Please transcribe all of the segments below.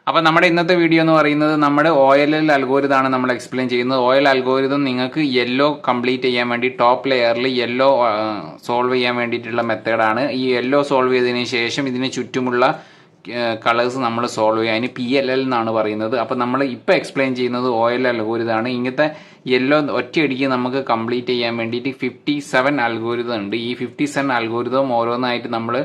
അപ്പോൾ നമ്മുടെ ഇന്നത്തെ വീഡിയോ എന്ന് പറയുന്നത് നമ്മുടെ OLL അൽഗോരിതം ആണ് നമ്മൾ എക്സ്പ്ലെയിൻ ചെയ്യുന്നത്. OLL അൽഗോരിതം നിങ്ങൾക്ക് യെല്ലോ കംപ്ലീറ്റ് ചെയ്യാൻ വേണ്ടി ടോപ്പ് ലെയറിൽ യെല്ലോ സോൾവ് ചെയ്യാൻ വേണ്ടിയിട്ടുള്ള മെത്തേഡാണ്. ഈ യെല്ലോ സോൾവ് ചെയ്തതിന് ശേഷം ഇതിന് ചുറ്റുമുള്ള കളേഴ്സ് നമ്മൾ സോൾവ് ചെയ്യുക. അതിന് PLL എന്നാണ് പറയുന്നത്. അപ്പോൾ നമ്മൾ ഇപ്പോൾ എക്സ്പ്ലെയിൻ ചെയ്യുന്നത് OLL അൽഗോരിതമാണ്. ഇങ്ങനത്തെ യെല്ലോ ഒറ്റയടിക്ക് നമുക്ക് കംപ്ലീറ്റ് ചെയ്യാൻ വേണ്ടിയിട്ട് 57 അൽഗോരിതം ഉണ്ട്. ഈ 57 അൽഗോരിതം ഓരോന്നായിട്ട് നമ്മൾ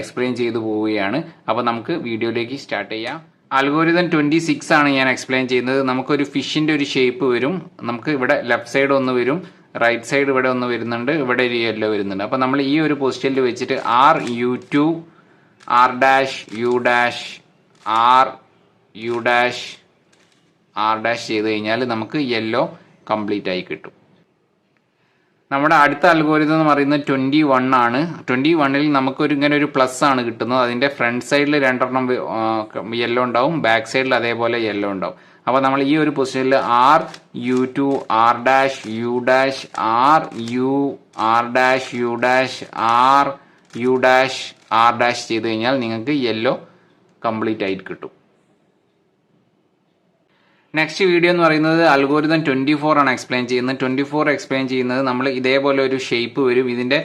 എക്സ്പ്ലെയിൻ ചെയ്തു പോവുകയാണ്. അപ്പോൾ നമുക്ക് വീഡിയോയിലേക്ക് സ്റ്റാർട്ട് ചെയ്യാം. അൽഗോരിതം 26 ആണ് ഞാൻ എക്സ്പ്ലെയിൻ ചെയ്യുന്നത്. നമുക്കൊരു ഫിഷിന്റെ ഒരു ഷേപ്പ് വരും. നമുക്ക് ഇവിടെ ലെഫ്റ്റ് സൈഡ് ഒന്ന് വരും, റൈറ്റ് സൈഡ് ഇവിടെ ഒന്ന് വരുന്നുണ്ട്, ഇവിടെ ഒരു യെല്ലോ വരുന്നുണ്ട്. അപ്പോൾ നമ്മൾ ഈ ഒരു പൊസിഷനിൽ വെച്ചിട്ട് RU2 R dash U dash R U dash R dash ചെയ്ത് കഴിഞ്ഞാൽ നമുക്ക് യെല്ലോ കംപ്ലീറ്റ് ആയി കിട്ടും. നമ്മുടെ അടുത്ത അൽഗോരിതം എന്ന് പറയുന്നത് 21 ആണ്. 21ൽ നമുക്കൊരു ഇങ്ങനെ ഒരു പ്ലസ് ആണ് കിട്ടുന്നത്. അതിന്റെ ഫ്രണ്ട് സൈഡിൽ 2 യെല്ലോ ഉണ്ടാവും, ബാക്ക് സൈഡിൽ അതേപോലെ യെല്ലോ ഉണ്ടാവും. അപ്പോൾ നമ്മൾ ഈ ഒരു പൊസിഷനിൽ RU2 R dash U dash RU R dash U dash RU dash R dash ചെയ്ത് കഴിഞ്ഞാൽ നിങ്ങൾക്ക് യെല്ലോ കംപ്ലീറ്റ് ആയിട്ട് കിട്ടും. നെക്സ്റ്റ് വീഡിയോ എന്ന് പറയുന്നത് അൽഗോരിതം 24 ആണ് എക്സ്പ്ലെയിൻ ചെയ്യുന്നത്. 24 എക്സ്പ്ലെയിൻ ചെയ്യുന്നത് നമ്മൾ ഇതേപോലെ ഒരു ഷേപ്പ് വരും. ഇതിന്റെ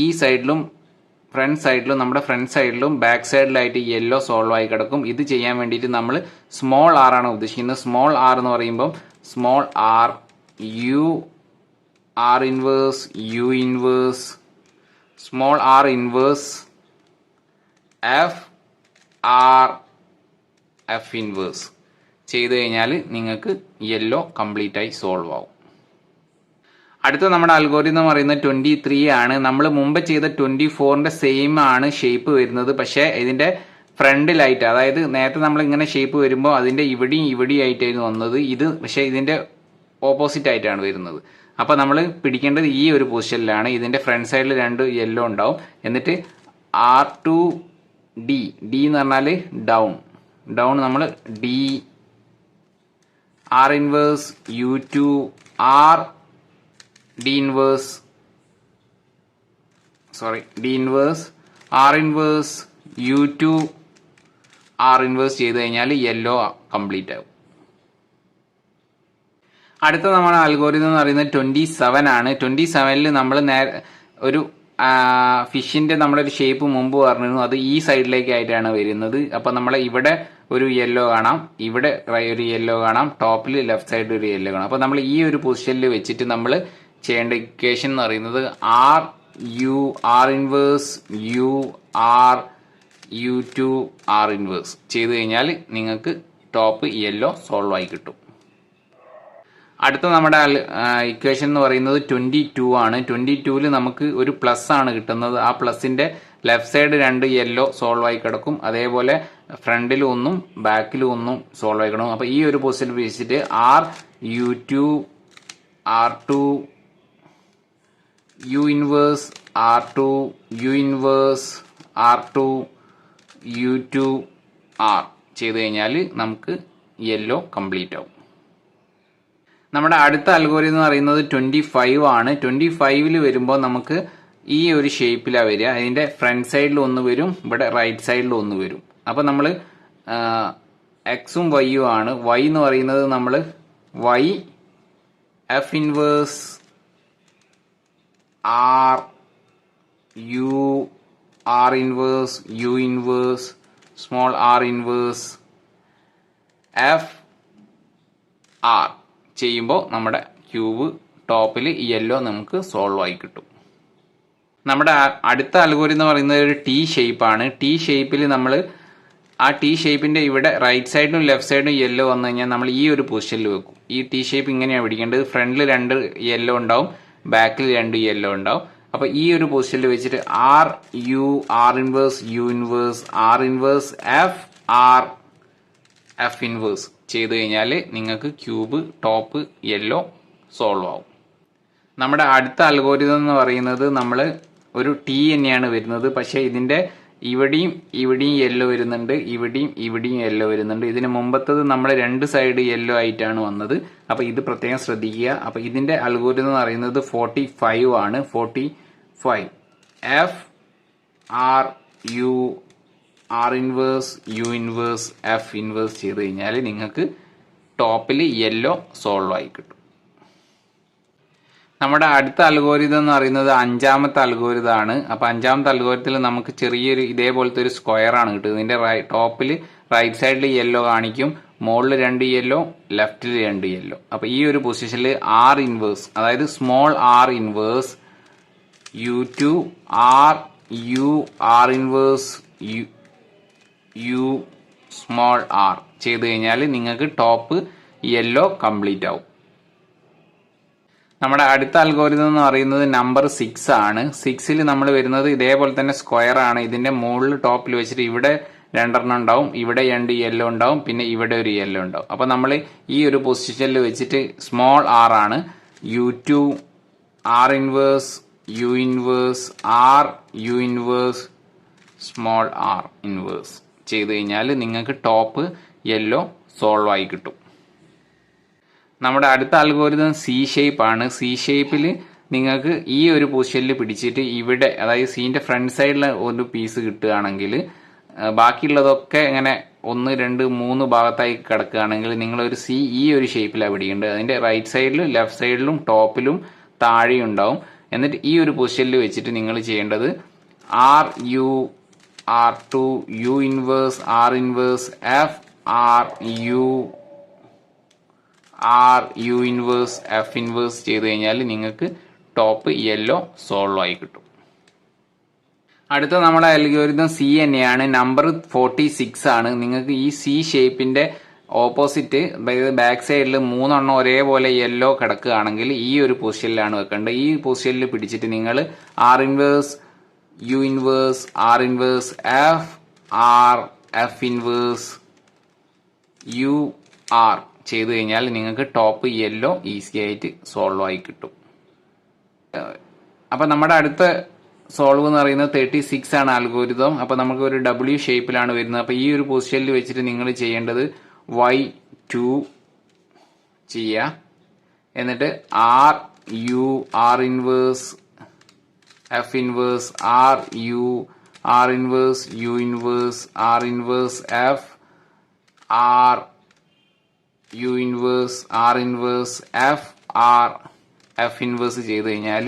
ഈ സൈഡിലും ഫ്രണ്ട് സൈഡിലും നമ്മുടെ ഫ്രണ്ട് സൈഡിലും ബാക്ക് സൈഡിലായിട്ട് യെല്ലോ സോൾവ് ആയി കിടക്കും. ഇത് ചെയ്യാൻ വേണ്ടിയിട്ട് നമ്മൾ സ്മോൾ r ആണ് ഉദ്ദേശിക്കുന്നത്. സ്മോൾ r എന്ന് പറയുമ്പോൾ small r U R inverse U inverse small r inverse F R F inverse ചെയ്ത് കഴിഞ്ഞാൽ നിങ്ങൾക്ക് യെല്ലോ കംപ്ലീറ്റ് ആയി സോൾവ് ആവും. അടുത്ത നമ്മുടെ അൽഗോരിതം പറയുന്നത് 23 ആണ്. നമ്മൾ മുമ്പ് ചെയ്ത 24ന്റെ സെയിം ആണ് ഷേപ്പ് വരുന്നത്. പക്ഷേ ഇതിന്റെ ഫ്രണ്ടിലായിട്ട്, അതായത് നേരത്തെ നമ്മൾ ഇങ്ങനെ ഷേപ്പ് വരുമ്പോൾ അതിന്റെ ഇവിടെയും ആയിട്ടായിരുന്നു വന്നത്. ഇത് പക്ഷേ ഇതിന്റെ ഓപ്പോസിറ്റ് ആയിട്ടാണ് വരുന്നത്. അപ്പോൾ നമ്മൾ പിടിക്കേണ്ടത് ഈ ഒരു പൊസിഷനിലാണ്. ഇതിന്റെ ഫ്രണ്ട് സൈഡിൽ 2 യെല്ലോ ഉണ്ടാവും. എന്നിട്ട് R2D എന്ന് പറഞ്ഞാൽ ഡൗൺ നമ്മൾ D R inverse U2 R D inverse R inverse U2 R inverse ചെയ്ത് കഴിഞ്ഞാൽ യെല്ലോ കംപ്ലീറ്റ് ആവും. അടുത്ത നമ്മുടെ അൽഗോരിതം എന്ന് പറയുന്നത് 27 ആണ്. 27ൽ നമ്മൾ ഒരു ഫിഷിന്റെ നമ്മളൊരു ഷേപ്പ് മുമ്പ് പറഞ്ഞിരുന്നു. അത് ഈ സൈഡിലേക്ക് ആയിട്ടാണ് വരുന്നത്. അപ്പൊ നമ്മൾ ഇവിടെ ഒരു യെല്ലോ കാണാം, ഇവിടെ ഒരു യെല്ലോ കാണാം, ടോപ്പിൽ ലെഫ്റ്റ് സൈഡിൽ ഒരു യെല്ലോ കാണാം. അപ്പൊ നമ്മൾ ഈ ഒരു പൊസിഷനിൽ വെച്ചിട്ട് നമ്മൾ ചെയ്യേണ്ട ഇക്വേഷൻ എന്ന് പറയുന്നത് R inverse U R U2 R inverse ചെയ്ത് കഴിഞ്ഞാൽ നിങ്ങൾക്ക് ടോപ്പ് യെല്ലോ സോൾവ് ആയി കിട്ടും. അടുത്ത നമ്മുടെ ഇക്വേഷൻ എന്ന് പറയുന്നത് 22 ആണ്. 22ൽ നമുക്ക് ഒരു പ്ലസ് ആണ് കിട്ടുന്നത്. ആ പ്ലസിന്റെ ലെഫ്റ്റ് സൈഡ് 2 യെല്ലോ സോൾവ് ആയി കിടക്കും. അതേപോലെ ഫ്രണ്ടിലും ഒന്നും ബാക്കിലും ഒന്നും സോൾവ് ആയി കിടക്കും. അപ്പൊ ഈ ഒരു പൊസിഷനിൽ വെച്ചിട്ട് RU2 R2 U inverse R2 U inverse R2 U2 R ചെയ്ത് കഴിഞ്ഞാൽ നമുക്ക് യെല്ലോ കംപ്ലീറ്റ് ആവും. നമ്മുടെ അടുത്ത അൽഗോരിതം എന്ന് പറയുന്നത് 25 ആണ്. 25ൽ വരുമ്പോൾ നമുക്ക് ഈ ഒരു ഷേപ്പിലാണ് വരിക. അതിന്റെ ഫ്രണ്ട് സൈഡിൽ ഒന്ന് വരും, ഇവിടെ റൈറ്റ് സൈഡിൽ ഒന്ന് വരും. അപ്പൊ നമ്മൾ എക്സും വൈയും ആണ്. Y എന്ന് പറയുന്നത് നമ്മൾ Y F inverse R U R inverse U inverse small r inverse F R ചെയ്യുമ്പോൾ നമ്മുടെ ക്യൂബ് ടോപ്പിൽ യെല്ലോ നമുക്ക് സോൾവ് ആയി കിട്ടും. നമ്മുടെ അടുത്ത അൽഗോരിതം എന്ന് പറയുന്നത് ഒരു T ഷേപ്പ് ആണ്. T ഷേപ്പിൽ നമ്മൾ ആ T ഷേപ്പിന്റെ ഇവിടെ റൈറ്റ് സൈഡിലും ലെഫ്റ്റ് സൈഡിലും യെല്ലോ വന്നു കഴിഞ്ഞാൽ നമ്മൾ ഈ ഒരു പൊസിഷനിൽ വെക്കും. ഈ T ഷേപ്പ് ഇങ്ങനെയാണ് പിടിക്കേണ്ടത്. ഫ്രണ്ടിൽ 2 യെല്ലോ ഉണ്ടാവും, ബാക്കിൽ 2 യെല്ലോ ഉണ്ടാവും. അപ്പൊ ഈ ഒരു പൊസിഷനിൽ വെച്ചിട്ട് RU R inverse U inverse R inverse F R F inverse ചെയ്ത് കഴിഞ്ഞാൽ നിങ്ങൾക്ക് ക്യൂബ് ടോപ്പ് യെല്ലോ സോൾവ് ആവും. നമ്മുടെ അടുത്ത അൽഗോരിതം എന്ന് പറയുന്നത് നമ്മൾ ഒരു T തന്നെയാണ് വരുന്നത്. പക്ഷെ ഇതിന്റെ ഇവിടെയും യെല്ലോ വരുന്നുണ്ട്, ഇവിടെയും യെല്ലോ വരുന്നുണ്ട്. ഇതിന് മുമ്പത്തത് നമ്മൾ 2 സൈഡ് യെല്ലോ ആയിട്ടാണ് വന്നത്. അപ്പൊ ഇത് പ്രത്യേകം ശ്രദ്ധിക്കുക. അപ്പൊ ഇതിന്റെ അൽഗോരിതം എന്ന് പറയുന്നത് 45 ആണ്. 45 F R U R inverse U inverse F inverse ചെയ്ത് കഴിഞ്ഞാൽ നിങ്ങൾക്ക് ടോപ്പിൽ യെല്ലോ സോൾവ് ആയി കിട്ടും. നമ്മുടെ അടുത്ത അൽഗോരിതം എന്ന് പറയുന്നത് അഞ്ചാമത്തെ അൽഗോരിതമാണ്. അപ്പോൾ അഞ്ചാമത്തെ അൽഗോരിതത്തിൽ നമുക്ക് ചെറിയൊരു ഇതേപോലത്തെ ഒരു സ്ക്വയർ ആണ് കിട്ടുന്നത്. ഇതിന്റെ ടോപ്പിൽ റൈറ്റ് സൈഡിൽ യെല്ലോ കാണിക്കും, മുകളിൽ 2 യെല്ലോ, ലെഫ്റ്റിൽ 2 യെല്ലോ. അപ്പോൾ ഈ ഒരു പൊസിഷനിൽ ആർ ഇൻവേഴ്സ്, അതായത് small R inverse U2 R U R inverse U small R ചെയ്ത് കഴിഞ്ഞാൽ നിങ്ങൾക്ക് ടോപ്പ് യെല്ലോ കംപ്ലീറ്റ് ആവും. നമ്മുടെ അടുത്ത അൽഗോരിതം എന്ന് പറയുന്നത് നമ്പർ 6 ആണ്. 6ൽ നമ്മൾ വരുന്നത് ഇതേപോലെ തന്നെ സ്ക്വയർ ആണ്. ഇതിന്റെ മുകളിൽ ടോപ്പിൽ വെച്ചിട്ട് ഇവിടെ 2 ഉണ്ടാവും, ഇവിടെ 2 യെല്ലോ ഉണ്ടാവും, പിന്നെ ഇവിടെ ഒരു യെല്ലോ ഉണ്ടാവും. അപ്പൊ നമ്മൾ ഈ ഒരു പൊസിഷനിൽ വെച്ചിട്ട് സ്മോൾ ആർ ആണ് U2 R inverse U inverse R U inverse small R inverse ചെയ്ത് കഴിഞ്ഞാൽ നിങ്ങൾക്ക് ടോപ്പ് യെല്ലോ സോൾവ് ആയി കിട്ടും. നമ്മുടെ അടുത്ത അൽഗോരിതം സി ഷേപ്പ് ആണ്. സി ഷേപ്പിൽ നിങ്ങൾക്ക് ഈ ഒരു പൊസിഷനിൽ പിടിച്ചിട്ട് ഇവിടെ, അതായത് സീന്റെ ഫ്രണ്ട് സൈഡിൽ ഒരു പീസ് കിട്ടുകയാണെങ്കിൽ ബാക്കിയുള്ളതൊക്കെ ഇങ്ങനെ 1, 2, 3 ഭാഗത്തായി കിടക്കുകയാണെങ്കിൽ നിങ്ങളൊരു സി ഈ ഒരു ഷേപ്പിലാണ് പിടിക്കേണ്ടത്. അതിന്റെ റൈറ്റ് സൈഡിലും ലെഫ്റ്റ് സൈഡിലും ടോപ്പിലും താഴെയും ഉണ്ടാവും. എന്നിട്ട് ഈ ഒരു പൊസിഷനിൽ വെച്ചിട്ട് നിങ്ങൾ ചെയ്യേണ്ടത് R U R two U inverse R inverse F R U inverse F inverse ചെയ്ത് കഴിഞ്ഞാൽ നിങ്ങൾക്ക് ടോപ്പ് യെല്ലോ സോൾവ് ആയി കിട്ടും. അടുത്ത നമ്മുടെ അൽഗോരിതം സി തന്നെയാണ്. നമ്പർ 46 ആണ്. നിങ്ങൾക്ക് ഈ സി ഷേപ്പിന്റെ ഓപ്പോസിറ്റ്, അതായത് ബാക്ക് സൈഡിൽ 3 ഒരേപോലെ യെല്ലോ കിടക്കുകയാണെങ്കിൽ ഈ ഒരു പൊസിഷനിലാണ് വെക്കേണ്ടത്. ഈ പൊസിഷനിൽ പിടിച്ചിട്ട് നിങ്ങൾ R inverse U inverse R inverse F inverse U R ചെയ്ത് കഴിഞ്ഞാൽ നിങ്ങൾക്ക് ടോപ്പ് യെല്ലോ ഈസി ആയിട്ട് സോൾവ് ആയി കിട്ടും. അപ്പൊ നമ്മുടെ അടുത്ത സോൾവ് എന്ന് പറയുന്നത് 36 ആണ് അൽഗോരിതം. അപ്പൊ നമുക്ക് ഒരു W ഷേപ്പിലാണ് വരുന്നത്. അപ്പൊ ഈ ഒരു പൊസിഷനിൽ വെച്ചിട്ട് നിങ്ങൾ ചെയ്യേണ്ടത് Y2 ചെയ്യുക, എന്നിട്ട് R U R inverse F inverse R inverse U inverse R inverse F R U inverse R inverse F inverse ചെയ്ത് കഴിഞ്ഞാൽ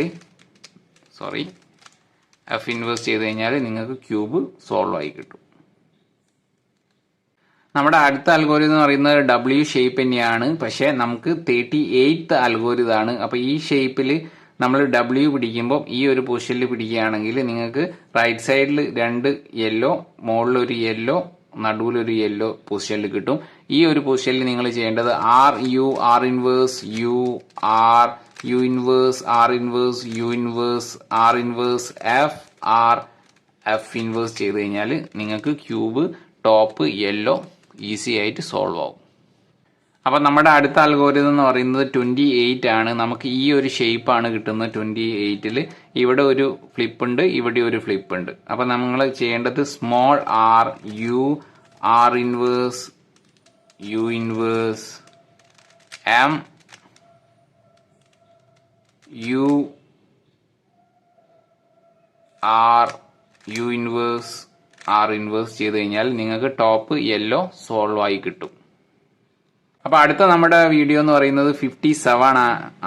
എഫ് ഇൻവേഴ്സ് ചെയ്ത് കഴിഞ്ഞാൽ നിങ്ങൾക്ക് ക്യൂബ് സോൾവ് ആയി കിട്ടും. നമ്മുടെ അടുത്ത അൽഗോരിതം എന്ന് പറയുന്നത് W ഷേപ്പ് തന്നെയാണ്. പക്ഷെ നമുക്ക് 38th അൽഗോരിതമാണ്. അപ്പൊ ഈ ഷേപ്പിൽ നമ്മൾ W പിടിക്കുമ്പോൾ ഈ ഒരു പൊസിഷനിൽ പിടിക്കുകയാണെങ്കിൽ നിങ്ങൾക്ക് റൈറ്റ് സൈഡിൽ 2 യെല്ലോ, മുകളിൽ ഒരു യെല്ലോ, നടുവിലൊരു യെല്ലോ പൊസിഷനിൽ കിട്ടും. ഈ ഒരു പൊസിഷനിൽ നിങ്ങൾ ചെയ്യേണ്ടത് R U R inverse U inverse R inverse U inverse R inverse F inverse ചെയ്ത് കഴിഞ്ഞാൽ നിങ്ങൾക്ക് ക്യൂബ് ടോപ്പ് യെല്ലോ ഈസി ആയിട്ട് സോൾവ് ആവും. അപ്പൊ നമ്മുടെ അടുത്ത അൽഗോരിതം എന്ന് പറയുന്നത് 28 ആണ്. നമുക്ക് ഈ ഒരു ഷേപ്പ് ആണ് കിട്ടുന്നത്. 28ൽ ഇവിടെ ഒരു ഫ്ലിപ്പ് ഉണ്ട്, ഇവിടെ ഒരു ഫ്ലിപ്പ് ഉണ്ട്. അപ്പൊ നമ്മൾ ചെയ്യേണ്ടത് small R U R inverse U inverse M U R U inverse R inverse ചെയ്ത് കഴിഞ്ഞാൽ നിങ്ങൾക്ക് ടോപ്പ് യെല്ലോ സോൾവ് ആയി കിട്ടും. അപ്പൊ അടുത്ത നമ്മുടെ വീഡിയോ എന്ന് പറയുന്നത് 57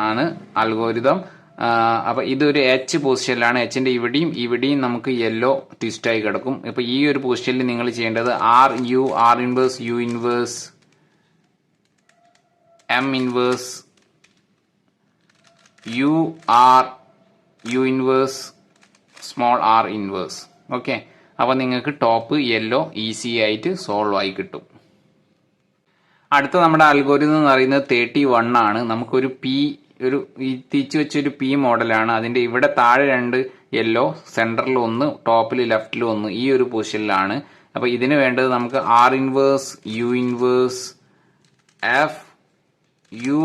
ആണ് അൽഗോരിതം. അപ്പൊ ഇതൊരു H പൊസിഷനിലാണ്. Hന്റെ ഇവിടെയും നമുക്ക് യെല്ലോ ട്വിസ്റ്റ് ആയി കിടക്കും. ഇപ്പൊ ഈ ഒരു പൊസിഷനിൽ നിങ്ങൾ ചെയ്യേണ്ടത് R U R inverse U inverse M inverse U R U inverse small R inverse. Okay, അപ്പൊ നിങ്ങൾക്ക് ടോപ്പ് യെല്ലോ ഈസി ആയിട്ട് സോൾവ് ആയി കിട്ടും. അടുത്ത നമ്മുടെ അൽഗോരിതം എന്ന് പറയുന്നത് 31 ആണ്. നമുക്കൊരു തിരിച്ചു വെച്ചൊരു P മോഡലാണ്. അതിന്റെ ഇവിടെ താഴെ 2 യെല്ലോ, സെന്ററിൽ 1, ടോപ്പിൽ ലെഫ്റ്റിൽ 1, ഈ ഒരു പൊസിഷനിലാണ്. അപ്പൊ ഇതിന് വേണ്ടത് നമുക്ക് R inverse U inverse F U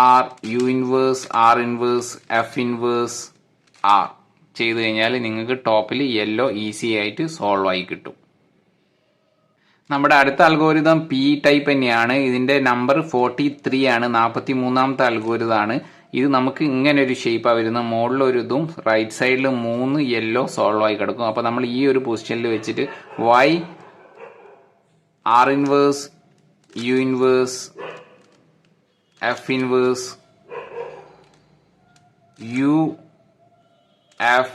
R U inverse R inverse F inverse R ചെയ്ത് കഴിഞ്ഞാൽ നിങ്ങൾക്ക് ടോപ്പിൽ യെല്ലോ ഈസി ആയിട്ട് സോൾവ് ആയി കിട്ടും. നമ്മുടെ അടുത്ത അൽഗോരിതം P ടൈപ്പ് തന്നെയാണ്. ഇതിന്റെ നമ്പർ 43 ആണ്. 43ാമത്തെ അൽഗോരിതമാണ്. ഇത് നമുക്ക് ഇങ്ങനെ ഒരു ഷേപ്പാണ് വരുന്നത്. മുകളിലൊരു ഇതും റൈറ്റ് സൈഡിൽ 3 യെല്ലോ സോൾവ് ആയി കിടക്കും. അപ്പോൾ നമ്മൾ ഈ ഒരു പൊസിഷനിൽ വെച്ചിട്ട് y r inverse u inverse f inverse u f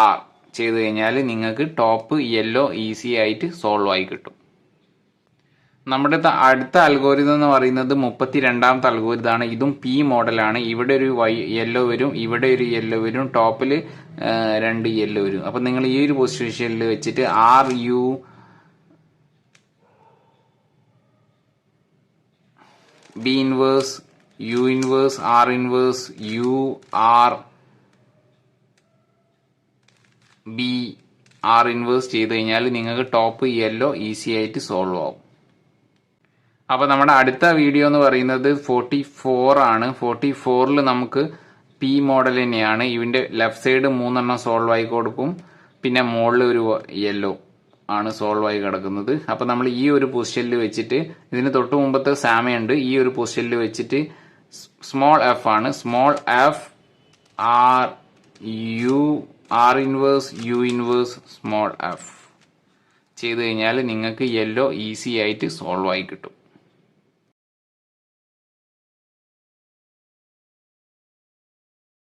r ചെയ്ത് കഴിഞ്ഞാൽ നിങ്ങൾക്ക് ടോപ്പ് യെല്ലോ ഈസി ആയിട്ട് സോൾവ് ആയി കിട്ടും. നമ്മുടെ അടുത്ത അൽഗോരിതം എന്ന് പറയുന്നത് 32ാമത്തെ അൽഗോരിതമാണ്. ഇതും പി മോഡലാണ്. ഇവിടെ ഒരു യെല്ലോ വരും, ഇവിടെ ഒരു യെല്ലോ വരും, ടോപ്പിൽ 2 യെല്ലോ വരും. അപ്പം നിങ്ങൾ ഈ ഒരു പൊസിഷനിൽ വെച്ചിട്ട് R U B inverse U inverse R inverse U R B R inverse ചെയ്ത് കഴിഞ്ഞാൽ നിങ്ങൾക്ക് ടോപ്പ് യെല്ലോ ഈസി ആയിട്ട് സോൾവ് ആവും. അപ്പോൾ നമ്മുടെ അടുത്ത വീഡിയോ എന്ന് പറയുന്നത് 44 ആണ്. 44ൽ നമുക്ക് പി മോഡൽ തന്നെയാണ്. ഇതിൻ്റെ ലെഫ്റ്റ് സൈഡ് 3 സോൾവ് ആയി കൊടുക്കും, പിന്നെ മുകളിൽ ഒരു യെല്ലോ ആണ് സോൾവ് ആയി കിടക്കുന്നത്. അപ്പോൾ നമ്മൾ ഈ ഒരു പൊസിഷനിൽ വെച്ചിട്ട്, ഇതിന് തൊട്ട് മുമ്പത്തെ സാമയുണ്ട്, ഈ ഒരു പൊസിഷനിൽ വെച്ചിട്ട് സ്മോൾ എഫ് ആണ്, small F R U R inverse U inverse small F ചെയ്ത് കഴിഞ്ഞാൽ നിങ്ങൾക്ക് യെല്ലോ ഈസി ആയിട്ട് സോൾവ് ആയി കിട്ടും.